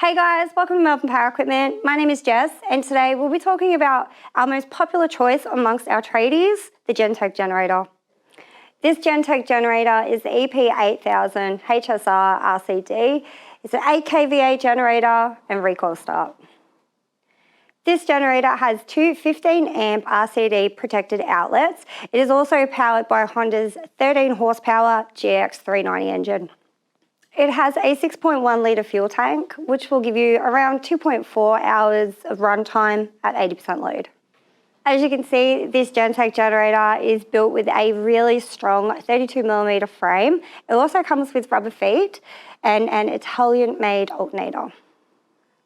Hey guys, welcome to Melbourne Power Equipment. My name is Jess and today we'll be talking about our most popular choice amongst our tradies, the Gentech generator. This Gentech generator is the EP8000HSR-RCD. It's an 8 kVA generator and recoil start. This generator has two 15 amp RCD protected outlets. It is also powered by Honda's 13 horsepower GX390 engine. It has a 6.1 litre fuel tank, which will give you around 2.4 hours of runtime at 80% load. As you can see, this Gentech generator is built with a really strong 32mm frame. It also comes with rubber feet and an Italian-made alternator.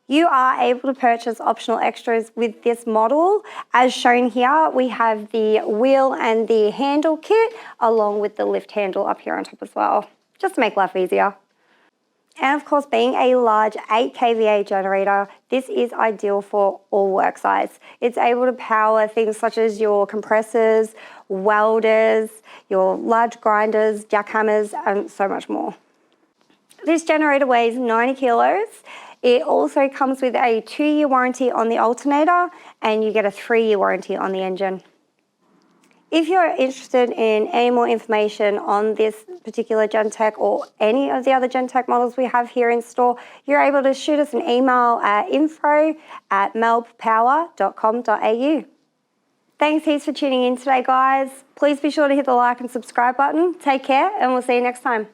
You are able to purchase optional extras with this model. As shown here, we have the wheel and the handle kit, along with the lift handle up here on top as well, just to make life easier. And of course, being a large 8 kVA generator, this is ideal for all work sites. It's able to power things such as your compressors, welders, your large grinders, jackhammers, and so much more. This generator weighs 90 kilos. It also comes with a 2-year warranty on the alternator and you get a 3-year warranty on the engine. If you're interested in any more information on this particular Gentech or any of the other Gentech models we have here in store, you're able to shoot us an email at info@melbpower.com.au. Thanks heaps for tuning in today, guys. Please be sure to hit the like and subscribe button. Take care and we'll see you next time.